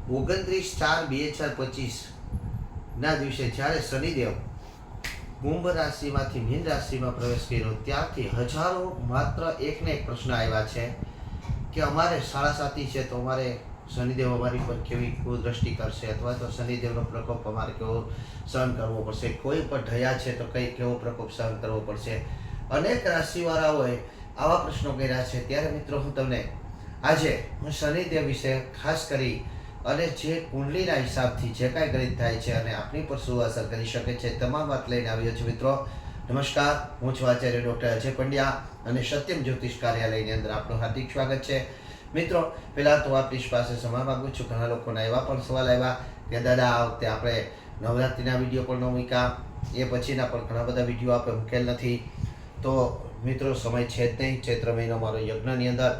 29/4/2025 દિવસે જ્યારે શનિદેવ કુંભ રાશિમાંથી મીન રાશિમાં પ્રવેશ કર્યો ત્યારથી હજારો માત્ર એકને એક પ્રશ્ન આવ્યા છે કે અમારે સાડા સાતી છે તો અમારે શનિદેવ અમારી પર કેવી કુદૃષ્ટિ કરશે અથવા તો શનિદેવનો પ્રકોપ અમારે કેવો સહન કરવો પડશે, કોઈ પણ ઢયા છે તો કઈ કેવો પ્રકોપ સહન કરવો પડશે. અનેક રાશિવાળાઓએ આવા પ્રશ્નો કર્યા છે. ત્યારે મિત્રો હું તમને આજે શનિદેવ વિશે ખાસ કરી અને જે કુંડલીના હિસાબથી જે કાંઈ ગણિત થાય છે અને આપણી પર શું અસર કરી શકે છે તમામ વાત લઈને આવ્યો છું. મિત્રો નમસ્કાર, હું છું આચાર્ય ડૉક્ટર અજય પંડ્યા અને સત્યમ જ્યોતિષ કાર્યાલયની અંદર આપનું હાર્દિક સ્વાગત છે. મિત્રો પહેલાં તો આપણી પાસે સમય માગું છું. ઘણા લોકોના એવા પણ સવાલ આવ્યા કે દાદા આ વખતે આપણે નવરાત્રિના વિડીયો પણ ન મૂક્યા, એ પછીના પણ ઘણા બધા વિડીયો આપણે મૂકેલ નથી. તો મિત્રો સમય છે જ નહીં. ચૈત્ર મહિનો મારો યજ્ઞની અંદર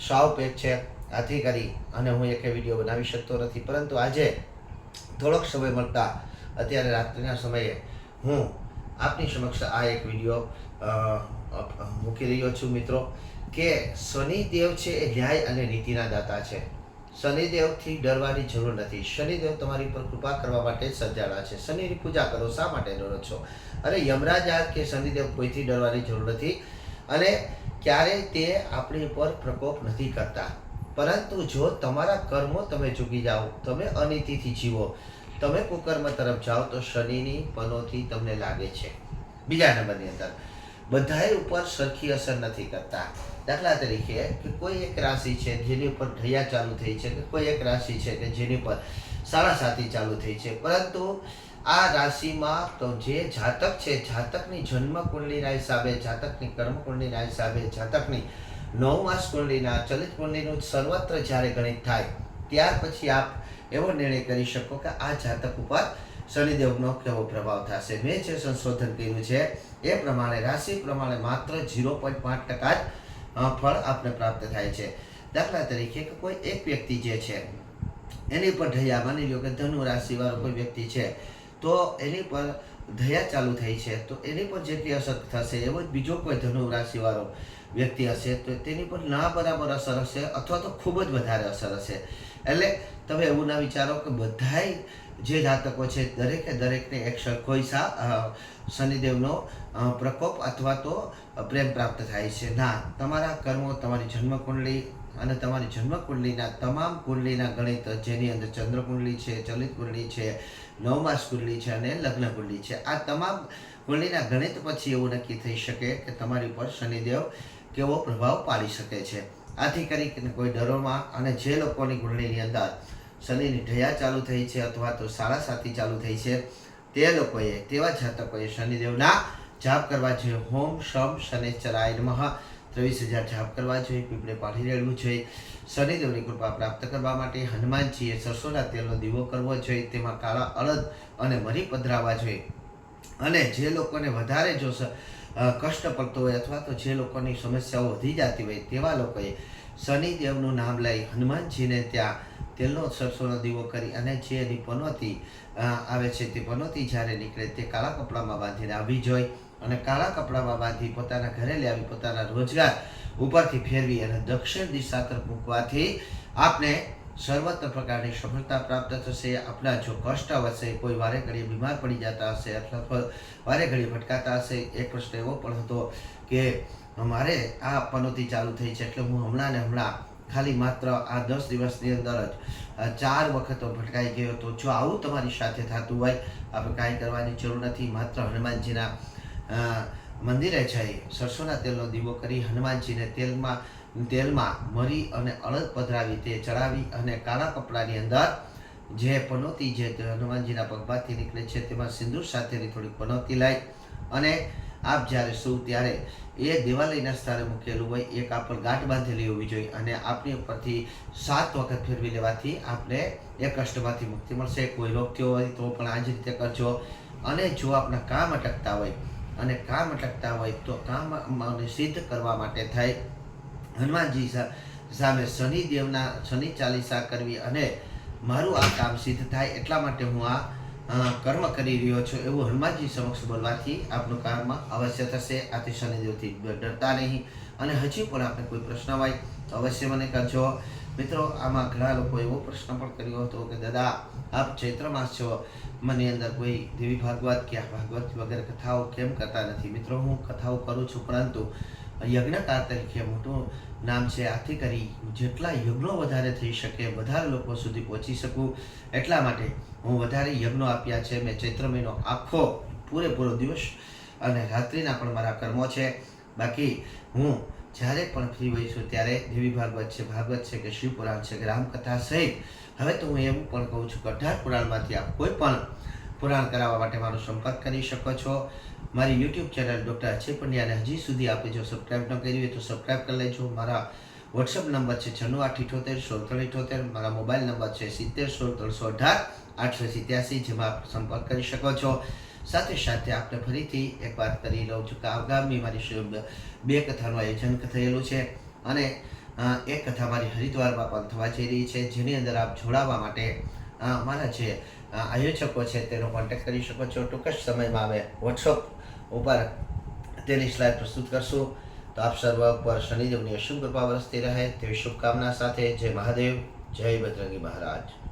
સાવ પેક છે, આથી કરી અને હું એક વિડીયો બનાવી શકતો નથી. પરંતુ આજે થોડોક સમય મળતા અત્યારે રાત્રિના સમયે હું આપની સમક્ષ આ એક વિડીયો મૂકી રહ્યો છું. મિત્રો કે શનિદેવ છે એ ન્યાય અને નીતિના દાતા છે. શનિદેવથી ડરવાની જરૂર નથી. શનિદેવ તમારી પર કૃપા કરવા માટે સર્જાણા છે. શનિની પૂજા કરો. શા માટે ડરો છો? અરે યમરાજા કે શનિદેવ કોઈથી ડરવાની જરૂર નથી અને ક્યારેય તે આપણી પર પ્રકોપ નથી કરતા. પરંતુ જો તમારા કર્મો તમે ચૂકી જાઓ, તમે અનીતિથી જીવો, તમે કુકર્મ તરફ જાઓ તો શનિની પનોતી તમને લાગે છે. બીજા નંબરની અંદર બધાએ ઉપર સરખી અસર નથી કરતા. દાખલા તરીકે કે કોઈ એક રાશિ છે જેની ઉપર ઢૈયા ચાલુ થઈ છે, કે કોઈ એક રાશિ છે કે જેની પર સાડા સાતી ચાલુ થઈ છે. પરંતુ આ રાશિમાં તો જે જાતક છે, જાતકની જન્મ કુંડલીના હિસાબે, જાતકની કર્મ કુંડલીના હિસાબે, જાતકની 9 માસ કુંડલીના ચલિત કુંડલીનું સર્વત્ર જ્યારે ગણિત થાય ત્યાર પછી આપ એવો નિર્ણય કરી શકો કે આ જાતક ઉપર શનિદેવનો કેવો પ્રભાવ થશે. મેં જે સંશોધન કર્યું છે એ પ્રમાણે રાશિ પ્રમાણે માત્ર 0.5% જ ફળ આપને પ્રાપ્ત થાય છે. દાખલા તરીકે કે કોઈ એક વ્યક્તિ જે છે એની પર ઢૈયા, માની લો કે ધનુ રાશિવાળો કોઈ વ્યક્તિ છે તો એની પર ઢૈયા ચાલુ થઈ છે તો એની પર જેટલી અસર થશે એવો જ બીજો કોઈ ધનુ રાશિવાળો વ્યક્તિ હશે તો તેની પર ના બરાબર અસર હશે અથવા તો ખૂબ જ વધારે અસર હશે. એટલે તમે એવું ના વિચારો કે બધાય જે જાતકો છે દરેકને એક સરખો શનિદેવનો પ્રકોપ અથવા તો પ્રેમ પ્રાપ્ત થાય છે. ના, તમારા કર્મો, તમારી જન્મકુંડલી અને તમારી જન્મકુંડલીના તમામ કુંડલીના ગણિત, જેની અંદર ચંદ્ર કુંડલી છે, ચલિત કુંડલી છે, 9 માસ કુંડલી છે અને લગ્ન કુંડલી છે, આ તમામ કુંડલીના ગણિત પછી એવું નક્કી થઈ શકે કે તમારી પર શનિદેવ કેવો પ્રભાવ પાડી શકે છે. આથી કરી કોઈ ડરોમાં અને જે લોકોની કુંડલીની અંદર શનિની ઢૈયા ચાલુ થઈ છે અથવા તો સાડા સાતી ચાલુ થઈ છે તે લોકોએ, તેવા જાતકોએ શનિદેવના જાપ કરવા જોઈએ. હોમ શમ શનિશ્ચરાય નમઃ 23,000 જાપ કરવા જોઈએ. પીપળે પાણી રેડવું જોઈએ. શનિદેવની કૃપા પ્રાપ્ત કરવા માટે હનુમાનજીએ સરસોના તેલનો દીવો કરવો જોઈએ. તેમાં કાળા અડદ અને મરી પધરાવવા જોઈએ. અને જે લોકોને વધારે જો કષ્ટ પડતો હોય અથવા તો જે લોકોની સમસ્યાઓ વધી જતી હોય તેવા લોકોએ શનિદેવનું નામ લઈ હનુમાનજીને ત્યાં તેલનો સરસોનો દીવો કરી અને જે એની પનોતી આવે છે તે પનોતી જ્યારે નીકળે તે કાળા કપડામાં બાંધીને આવવી જોઈએ. અને કાળા કપડામાં બાંધી પોતાના ઘરે લઈ આવી પોતાના રોજગાર ઉપરથી ફેરવી અને દક્ષિણ દિશા તરફ મૂકવાથી આપને સર્વત્ર પ્રકારની સફળતા પ્રાપ્ત થશે. આપણા જો કષ્ટ આવશે, કોઈ વારે ઘડીએ બીમાર પડી જતા હશે અથવા વારે ઘડીએ ભટકાતા હશે. એક પ્રશ્ન એવો પણ હતો કે મારે આ પનોતી ચાલુ થઈ છે એટલે હું હમણાં ને હમણાં ખાલી માત્ર આ 10 દિવસની અંદર જ 4 વખત ભટકાઈ ગયો હતો. જો આવું તમારી સાથે થતું હોય, આપણે કાંઈ કરવાની જરૂર નથી. માત્ર હનુમાનજીના મંદિરે જઈ સરસોના તેલનો દીવો કરી હનુમાનજીને તેલમાં મરી અને અડદ પધરાવી તે ચડાવી અને કાળા કપડાની અંદર જે પનોતી જે હનુમાનજીના પગમાંથી નીકળે છે તેમાં સિંદૂર સાથેની થોડીક પનોતી લઈ અને આપ જ્યારે સૂવ ત્યારે એ દેવાલયના સ્થાને મૂકેલું હોય એક આપણ ગાંઠ બાંધેલી હોવી જોઈએ અને આપની ઉપરથી 7 વખત ફેરવી લેવાથી આપને એ કષ્ટમાંથી મુક્તિ મળશે. કોઈ રોગ થયો હોય તો પણ આ જ રીતે કરજો. અને જો આપણા કામ અટકતા હોય તો કામ સિદ્ધ કરવા માટે થાય હનુમાનજી સામે શનિ ચાલીસા કરવી અને મારું આ કામ સિદ્ધ થાય એટલા માટે હું આ કર્મ કરી રહ્યો છું એવું હનુમાનજી સમક્ષ બોલવાથી આપનું કામ અવશ્ય થશે. આથી શનિદેવથી ડરતા નહીં. અને હજી પણ આપણે કોઈ પ્રશ્ન હોય તો અવશ્ય મને કરજો. મિત્રો આમાં ઘણા લોકો એવો પ્રશ્ન પણ કર્યો હતો કે દાદા આપ ચૈત્ર માસ છો, મને અંદર કોઈ દેવી ભાગવત કે ભાગવત વગેરે કથાઓ કેમ કરતા નથી? મિત્રો હું કથાઓ કરું છું, પરંતુ યજ્ઞકાર તરીકે મોટું નામ છે, આથી કરી જેટલા યજ્ઞો વધારે થઈ શકે, વધારે લોકો સુધી પહોંચી શકું એટલા માટે હું વધારે યજ્ઞો આપ્યા છે. મેં ચૈત્ર મહિનો આખો પૂરેપૂરો દિવસ અને રાત્રિના પણ મારા કર્મો છે. બાકી હું જ્યારે પણ ફ્રી હોય છું ત્યારે દેવી ભાગવત છે, ભાગવત છે કે શિવ પુરાણ છે કે રામકથા સહિત, હવે તો હું એવું પણ કહું છું કે 18 પુરાણમાંથી આપ કોઈ પણ પુરાણ કરાવવા માટે મારો સંપર્ક કરી શકો છો. મારી YouTube ચેનલ ડૉક્ટર અજય પંડ્યાને હજી સુધી આપે જો સબસ્ક્રાઈબ ન કરી હોય તો સબસ્ક્રાઈબ કરી લેજો. મારા વોટ્સઅપ નંબર છે 9687781678. મારા મોબાઈલ નંબર છે 7016381887, જેમાં આપ સંપર્ક કરી શકો છો. સાથે સાથે આપણે ફરીથી એક વાત કરી લઉં છું કે આગામી મારી 2 કથાનું આયોજન થયેલું છે અને એક કથા મારી હરિદ્વારમાં પણ થવા જઈ રહી છે, જેની અંદર આપ જોડાવા માટે મારા જે આયોજકો છે તેનો કોન્ટેક્ટ કરી શકો છો. ટૂંક જ સમયમાં અમે વોટ્સઅપ ઉપર તેની સ્લાઇડ પ્રસ્તુત કરશું. તો આપ સર્વ પર શનિદેવની અશુભ કૃપા વરસતી રહે તેવી શુભકામના સાથે જય મહાદેવ, જય બજરંગી મહારાજ.